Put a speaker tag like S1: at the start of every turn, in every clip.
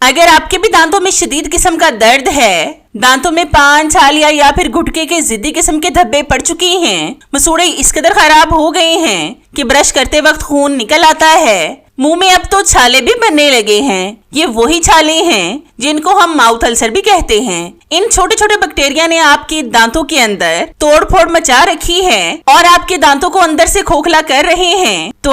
S1: अगर आपके भी दांतों में शदीद किस्म का दर्द है, दांतों में पान, छालिया या फिर घुटके के जिद्दी किस्म के धब्बे पड़ चुके हैं, मसूड़े इस कदर खराब हो गए हैं कि ब्रश करते वक्त खून निकल आता है, मुंह में अब तो छाले भी बनने लगे हैं। ये वही छाले हैं जिनको हम माउथ अल्सर भी कहते हैं। इन छोटे छोटे बैक्टीरिया ने आपके दांतों के अंदर तोड़ फोड़ मचा रखी है और आपके दांतों को अंदर से खोखला कर रहे हैं। तो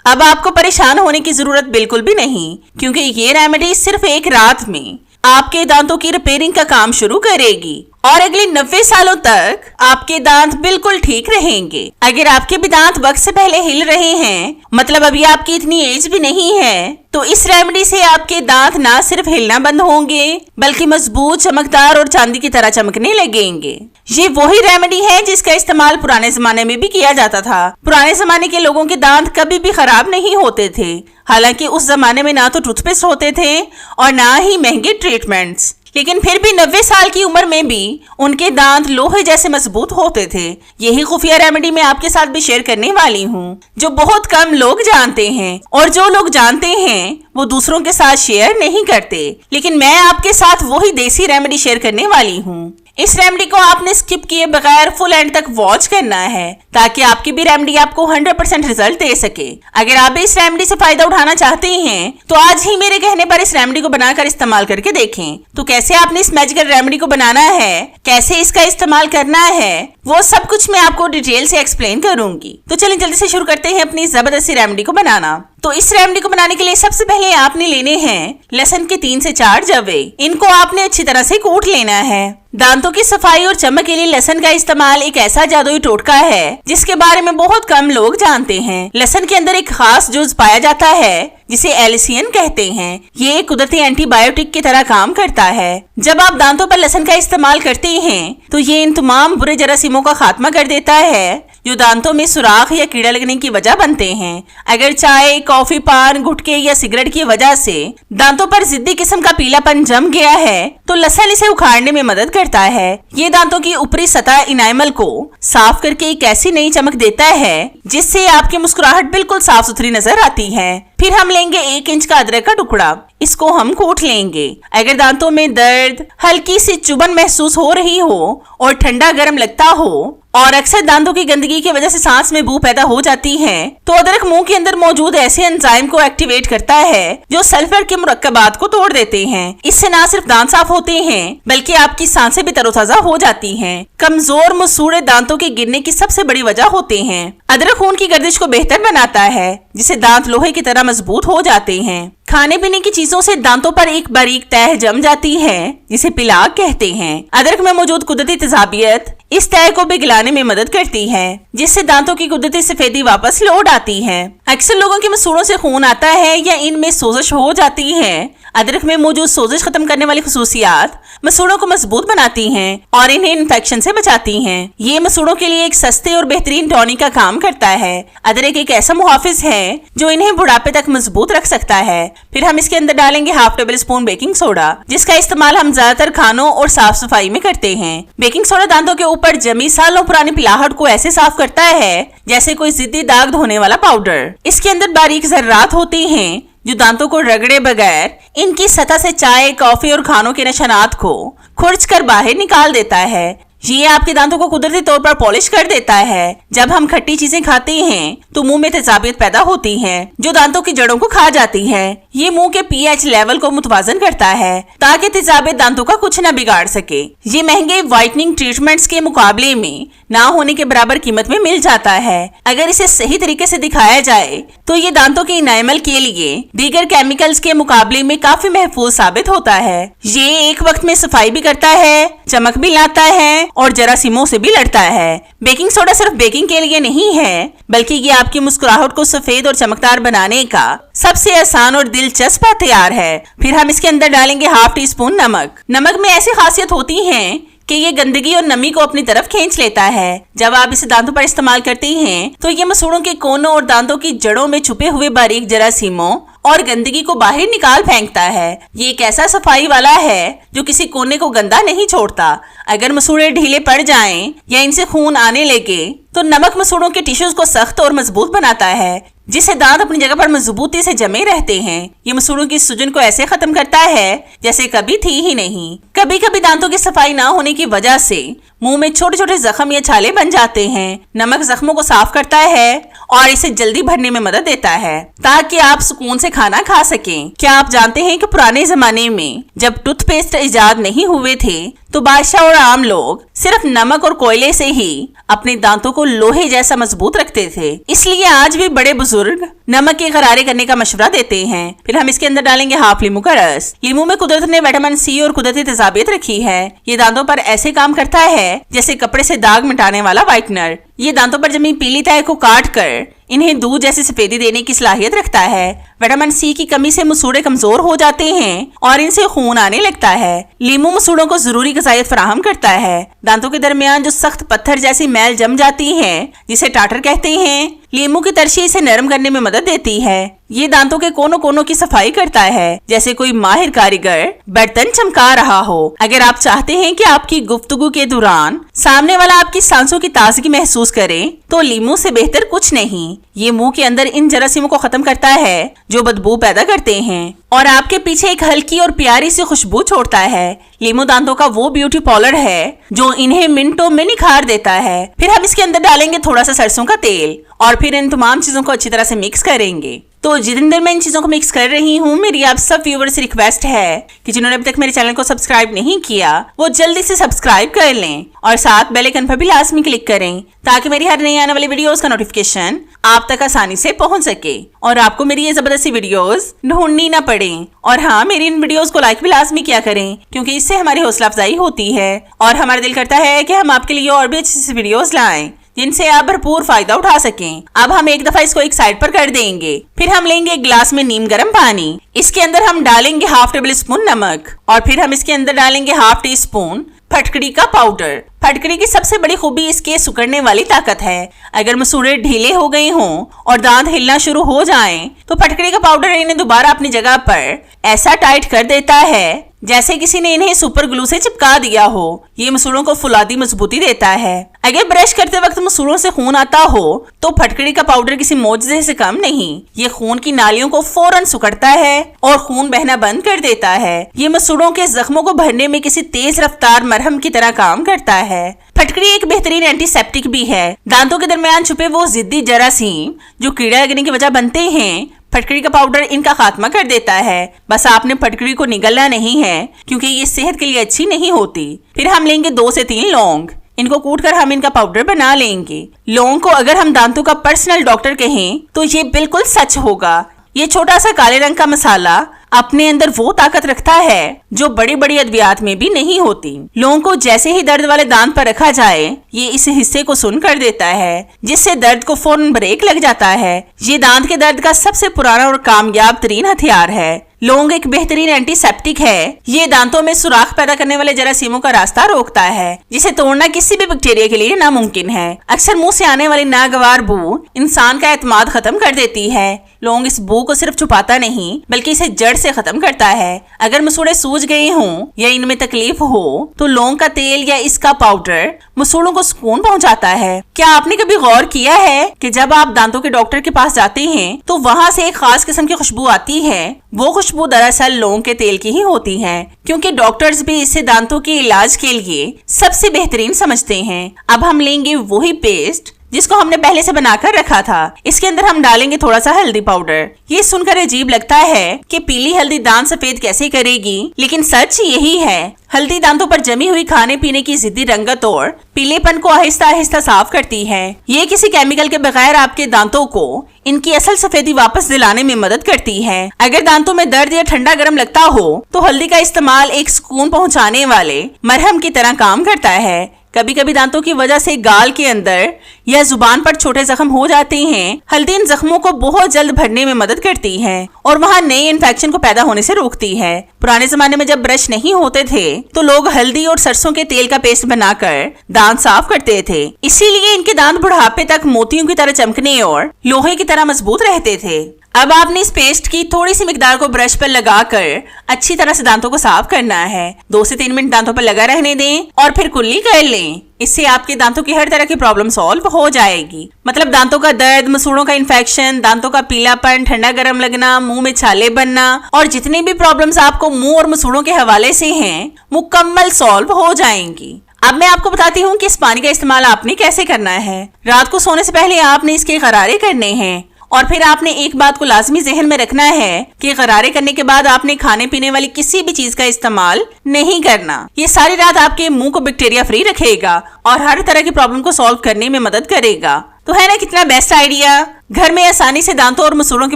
S1: अब आपको परेशान होने की जरूरत बिल्कुल भी नहीं, क्योंकि ये रेमेडी सिर्फ एक रात में आपके दांतों की रिपेयरिंग का काम शुरू करेगी और अगले 90 सालों तक आपके दांत बिल्कुल ठीक रहेंगे। अगर आपके भी दांत वक्त से पहले हिल रहे हैं, मतलब अभी आपकी इतनी एज भी नहीं है, तो इस रेमेडी से आपके दांत ना सिर्फ हिलना बंद होंगे बल्कि मजबूत, चमकदार और चांदी की तरह चमकने लगेंगे। ये वही रेमेडी है जिसका इस्तेमाल पुराने जमाने में भी किया जाता था। पुराने जमाने के लोगों के दांत कभी भी खराब नहीं होते थे। हालांकि उस जमाने में ना तो टूथपेस्ट होते थे और ना ही महंगे ट्रीटमेंट्स, लेकिन फिर भी 90 साल की उम्र में भी उनके दांत लोहे जैसे मजबूत होते थे। यही खुफिया रेमेडी मैं आपके साथ भी शेयर करने वाली हूँ, जो बहुत कम लोग जानते हैं और जो लोग जानते हैं वो दूसरों के साथ शेयर नहीं करते। लेकिन मैं आपके साथ वही देसी रेमेडी शेयर करने वाली हूँ। इस रेमेडी को आपने स्किप किए बगैर फुल एंड तक वॉच करना है ताकि आपकी भी रेमेडी आपको 100% रिजल्ट दे सके। अगर आप इस रेमेडी से फायदा उठाना चाहते हैं तो आज ही मेरे कहने पर इस रेमेडी को बनाकर इस्तेमाल करके देखें। तो कैसे आपने इस मैजिकल रेमेडी को बनाना है, कैसे इसका इस्तेमाल करना है, वो सब कुछ मैं आपको डिटेल से एक्सप्लेन करूंगी। तो चलिए जल्दी से शुरू करते हैं अपनी जबरदस्ती रेमेडी को बनाना। तो इस रेमेडी को बनाने के लिए सबसे पहले आपने लेने हैं लहसुन के 3 से 4 जवे। इनको आपने अच्छी तरह से कूट लेना है। दांतों की सफाई और चमक के लिए लहसुन का इस्तेमाल एक ऐसा जादुई टोटका है जिसके बारे में बहुत कम लोग जानते हैं। लहसुन के अंदर एक खास जुज पाया जाता है जिसे एलिसियन कहते हैं। ये एक कुदरती एंटीबायोटिक की तरह काम करता है। जब आप दांतों पर लहसुन का इस्तेमाल करते हैं तो ये इन तमाम बुरे जरासीमों का खात्मा कर देता है जो दांतों में सुराख या कीड़ा लगने की वजह बनते हैं। अगर चाय, कॉफी, पान, गुटखे या सिगरेट की वजह से दांतों पर जिद्दी किस्म का पीलापन जम गया है तो लहसुन इसे उखाड़ने में मदद करता है। ये दांतों की ऊपरी सतह इनामल को साफ करके एक ऐसी नई चमक देता है जिससे आपकी मुस्कुराहट बिल्कुल साफ सुथरी नजर आती है। फिर हम लेंगे 1 इंच का अदरक का टुकड़ा। इसको हम कूट लेंगे। अगर दांतों में दर्द, हल्की सी चुभन महसूस हो रही हो और ठंडा गर्म लगता हो और अक्सर दांतों की गंदगी की वजह से सांस में बू पैदा हो जाती है तो अदरक मुंह के अंदर मौजूद ऐसे एंजाइम को एक्टिवेट करता है जो सल्फर के मुरक्कबात को तोड़ देते हैं। इससे ना सिर्फ दांत साफ होते हैं बल्कि आपकी सांसें भी तरोताजा हो जाती हैं। कमजोर मसूड़े दांतों के गिरने की सबसे बड़ी वजह होते हैं। अदरक खून की गर्दिश को बेहतर बनाता है जिससे दांत लोहे की तरह मजबूत हो जाते हैं। खाने पीने की चीजों से दांतों पर एक बारीक तह जम जाती है जिसे पिलाक कहते हैं। अदरक में मौजूद कुदरती तेजाबियत इस तह को पिघलाने में मदद करती है जिससे दांतों की कुदरती सफेदी वापस लौट आती है। अक्सर लोगों के मसूड़ों से खून आता है या इनमें सोजिश हो जाती है। अदरक में मौजूद सोजिश खत्म करने वाली खुसूसियात मसूड़ों को मजबूत बनाती हैं और इन्हें इन्फेक्शन से बचाती हैं। ये मसूड़ों के लिए एक सस्ते और बेहतरीन टॉनिक का काम करता है। अदरक एक ऐसा मुहाफिज है जो इन्हें बुढ़ापे तक मजबूत रख सकता है। फिर हम इसके अंदर डालेंगे 1/2 टेबल स्पून बेकिंग सोडा, जिसका इस्तेमाल हम ज्यादातर खानों और साफ सफाई में करते हैं। बेकिंग सोडा दांतों के ऊपर जमी सालों पुरानी पिलाहट को ऐसे साफ करता है जैसे कोई जिद्दी दाग धोने वाला पाउडर। इसके अंदर बारीक जर्रात होते हैं जो दांतों को रगड़े बगैर इनकी सतह से चाय, कॉफी और खानों के नशानात को खुरच कर बाहर निकाल देता है। ये आपके दांतों को कुदरती तौर पर पॉलिश कर देता है। जब हम खट्टी चीजें खाते हैं तो मुंह में तेजाबियत पैदा होती है जो दांतों की जड़ों को खा जाती है। ये मुंह के पीएच लेवल को मुतवाजन करता है ताकि तेजाबियत दांतों का कुछ न बिगाड़ सके। ये महंगे व्हाइटनिंग ट्रीटमेंट्स के मुकाबले में ना होने के बराबर कीमत में मिल जाता है। अगर इसे सही तरीके से दिखाया जाए तो ये दांतों के इनामल के लिए दीगर केमिकल्स के मुकाबले में काफी महफूज साबित होता है। ये एक वक्त में सफाई भी करता है, चमक भी लाता है और जरासीमों से भी लड़ता है। बेकिंग सोडा सिर्फ बेकिंग के लिए नहीं है बल्कि ये आपकी मुस्कुराहट को सफेद और चमकदार बनाने का सबसे आसान और दिलचस्प हथियार है। फिर हम इसके अंदर डालेंगे 1/2 टीस्पून नमक। नमक में ऐसी खासियत होती है कि ये गंदगी और नमी को अपनी तरफ खींच लेता है। जब आप इसे दांतों पर इस्तेमाल करते हैं तो ये मसूड़ों के कोनों और दांतों की जड़ों में छुपे हुए बारीक जरासीमों और गंदगी को बाहर निकाल फेंकता है। ये एक ऐसा सफाई वाला है जो किसी कोने को गंदा नहीं छोड़ता। अगर मसूड़े ढीले पड़ जाएं या इनसे खून आने लगे तो नमक मसूड़ों के टिश्यूज को सख्त और मजबूत बनाता है। जिससे दांत अपनी जगह पर मजबूती से जमे रहते हैं। ये मसूड़ों की सूजन को ऐसे खत्म करता है जैसे कभी थी ही नहीं। कभी कभी दांतों की सफाई ना होने की वजह से मुंह में छोटे छोटे जख्म या छाले बन जाते हैं। नमक जख्मों को साफ करता है और इसे जल्दी भरने में मदद देता है ताकि आप सुकून से खाना खा सकें। क्या आप जानते हैं कि पुराने जमाने में जब टूथपेस्ट इजाद नहीं हुए थे तो बादशाह और आम लोग सिर्फ नमक और कोयले से ही अपने दांतों को लोहे जैसा मजबूत रखते थे। इसलिए आज भी बड़े बुजुर्ग नमक के गरारे करने का मशवरा देते हैं। फिर हम इसके अंदर डालेंगे हाफ लीमू का रस। लीमू में कुदरत ने विटामिन सी और कुदरती तेजाबियत रखी है। ये दांतों पर ऐसे काम करता है जैसे कपड़े से दाग मिटाने वाला व्हाइटनर। ये दांतों पर जमी पीली तह को काट कर इन्हें दूध जैसी सफेदी देने की सलाहियत रखता है। विटामिन सी की कमी से मसूड़े कमजोर हो जाते हैं और इनसे खून आने लगता है। लीमू मसूड़ों को जरूरी ग़िज़ाइयत फराहम करता है। दांतों के दरमियान जो सख्त पत्थर जैसी मैल जम जाती है जिसे टाटर कहते हैं, लीमू की तरशी इसे नरम करने में मदद देती है। ये दांतों के कोनों कोनों की सफाई करता है जैसे कोई माहिर कारीगर बर्तन चमका रहा हो। अगर आप चाहते हैं कि आपकी गुफ्तगू के दौरान सामने वाला आपकी सांसों की ताजगी महसूस करे तो लीमू से बेहतर कुछ नहीं। ये मुंह के अंदर इन जरासीमों को खत्म करता है जो बदबू पैदा करते हैं और आपके पीछे एक हल्की और प्यारी सी खुशबू छोड़ता है। लीमू दांतों का वो ब्यूटी पार्लर है जो इन्हें मिनटों में निखार देता है। फिर हम इसके अंदर डालेंगे थोड़ा सा सरसों का तेल और फिर इन तमाम चीजों को अच्छी तरह से मिक्स करेंगे। तो जितनी देर मैं इन चीजों को मिक्स कर रही हूँ, मेरी आप सब व्यूअर्स से रिक्वेस्ट है कि जिन्होंने अभी तक मेरे चैनल को सब्सक्राइब नहीं किया वो जल्दी से सब्सक्राइब कर लें और साथ बेल आइकन पर भी लाजमी क्लिक करें ताकि मेरी हर नई आने वाली वीडियोस का नोटिफिकेशन आप तक आसानी से पहुंच सके और आपको मेरी ये जबरदस्ती वीडियोस ढूंढनी ना पड़े। और हाँ, मेरी इन वीडियोस को लाइक भी लाजमी किया करें क्योंकि इससे हमारी हौसला अफजाई होती है और हमारा दिल करता है कि हम आपके लिए और भी अच्छी सी वीडियोस लाएं जिनसे आप भरपूर फायदा उठा सकें। अब हम एक दफा इसको एक साइड पर कर देंगे। फिर हम लेंगे एक गिलास में नीम गर्म पानी। इसके अंदर हम डालेंगे हाफ टेबल स्पून नमक और फिर हम इसके अंदर डालेंगे हाफ टी स्पून फटकड़ी का पाउडर। फटकड़ी की सबसे बड़ी खूबी इसके सुकड़ने वाली ताकत है। अगर मसूड़े ढीले हो गए हों और दांत हिलना शुरू हो जाएं, तो फटकड़ी का पाउडर इन्हें दोबारा अपनी जगह पर ऐसा टाइट कर देता है जैसे किसी ने इन्हें सुपर ग्लू से चिपका दिया हो। ये मसूड़ों को फुलादी मजबूती देता है। अगर ब्रश करते वक्त मसूड़ों से खून आता हो तो फटकड़ी का पाउडर किसी मोजज़े से कम नहीं। ये खून की नालियों को फौरन सुकड़ता है और खून बहना बंद कर देता है। ये मसूड़ों के जख्मों को भरने में किसी तेज रफ्तार मरहम की तरह काम करता है। फटकड़ी एक बेहतरीन एंटीसेप्टिक भी है। दांतों के दरमियान छुपे वो जिद्दी जरासीम जो कीड़ा लगने की वजह बनते हैं, फटकड़ी का पाउडर इनका खात्मा कर देता है। बस आपने फटकड़ी को निगलना नहीं है क्योंकि ये सेहत के लिए अच्छी नहीं होती। फिर हम लेंगे 2 से 3 लौंग। इनको कूटकर हम इनका पाउडर बना लेंगे। लौंग को अगर हम दांतों का पर्सनल डॉक्टर कहें तो ये बिल्कुल सच होगा। ये छोटा सा काले रंग का मसाला अपने अंदर वो ताकत रखता है जो बड़ी बड़ी अद्वियात में भी नहीं होती। लौंग को जैसे ही दर्द वाले दांत पर रखा जाए ये इस हिस्से को सुन कर देता है जिससे दर्द को फौरन ब्रेक लग जाता है। ये दांत के दर्द का सबसे पुराना और कामयाब तरीन हथियार है। लौंग एक बेहतरीन एंटीसेप्टिक है। ये दांतों में सुराख पैदा करने वाले जरासीमों का रास्ता रोकता है जिसे तोड़ना किसी भी बैक्टीरिया के लिए नामुमकिन है। अक्सर मुंह से आने वाली नागवार बू इंसान का एतमाद खत्म कर देती है। लौंग इस बू को सिर्फ छुपाता नहीं बल्कि इसे जड़ से खत्म करता है। अगर मसूड़े सूज गए हों या इनमें तकलीफ हो तो लौंग का तेल या इसका पाउडर मसूड़ों को सुकून पहुंचाता है। क्या आपने कभी गौर किया है कि जब आप दांतों के डॉक्टर के पास जाते हैं तो वहाँ से एक खास किस्म की खुशबू आती है? वो खुशबू दरअसल लौंग के तेल की ही होती है क्योंकि डॉक्टर्स भी इसे दांतों के इलाज के लिए सबसे बेहतरीन समझते हैं। अब हम लेंगे वही पेस्ट जिसको हमने पहले से बनाकर रखा था। इसके अंदर हम डालेंगे थोड़ा सा हल्दी पाउडर। ये सुनकर अजीब लगता है कि पीली हल्दी दांत सफेद कैसे करेगी, लेकिन सच यही है। हल्दी दांतों पर जमी हुई खाने पीने की जिद्दी रंगत और पीलेपन को आहिस्ता आहिस्ता साफ करती है। ये किसी केमिकल के बगैर आपके दांतों को इनकी असल सफेदी वापस दिलाने में मदद करती है। अगर दांतों में दर्द या ठंडा गर्म लगता हो तो हल्दी का इस्तेमाल एक सुकून पहुंचाने वाले मरहम की तरह काम करता है। कभी कभी दांतों की वजह से गाल के अंदर या जुबान पर छोटे जख्म हो जाते हैं। हल्दी इन जख्मों को बहुत जल्द भरने में मदद करती है और वहाँ नए इन्फेक्शन को पैदा होने से रोकती है। पुराने जमाने में जब ब्रश नहीं होते थे तो लोग हल्दी और सरसों के तेल का पेस्ट बनाकर दांत साफ करते थे। इसीलिए इनके दांत बुढ़ापे तक मोतियों की तरह चमकने और लोहे की तरह मजबूत रहते थे। अब आपने इस पेस्ट की थोड़ी सी मिकदार को ब्रश पर लगाकर अच्छी तरह से दांतों को साफ करना है। 2 से 3 मिनट दांतों पर लगा रहने दें और फिर कुल्ली कर लें। इससे आपके दांतों की हर तरह की प्रॉब्लम सॉल्व हो जाएगी। मतलब दांतों का दर्द, मसूड़ों का इन्फेक्शन, दांतों का पीलापन, ठंडा गर्म लगना, मुंह में छाले बनना और जितनी भी प्रॉब्लम्स आपको मुंह और मसूड़ों के हवाले से हैं, मुकम्मल सॉल्व हो जाएंगी। अब मैं आपको बताती हूँ कि इस पानी का इस्तेमाल आपने कैसे करना है। रात को सोने से पहले आपने इसके गरारे करने हैं और फिर आपने एक बात को लाजमी जहन में रखना है कि गरारे करने के बाद आपने खाने पीने वाली किसी भी चीज का इस्तेमाल नहीं करना। ये सारी रात आपके मुंह को बैक्टीरिया फ्री रखेगा और हर तरह की प्रॉब्लम को सॉल्व करने में मदद करेगा। तो है ना कितना बेस्ट आइडिया घर में आसानी से दांतों और मसूड़ों की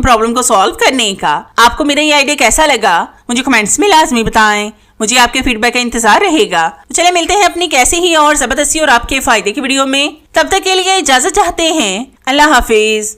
S1: प्रॉब्लम को सॉल्व करने का। आपको मेरा ये आइडिया कैसा लगा मुझे कमेंट्स में लाजमी बताएं। मुझे आपके फीडबैक का इंतजार रहेगा। तो चले मिलते हैं अपनी कैसी ही और जबरदस्ती और आपके फायदे की वीडियो में। तब तक के लिए इजाजत चाहते हैं। अल्लाह हाफिज।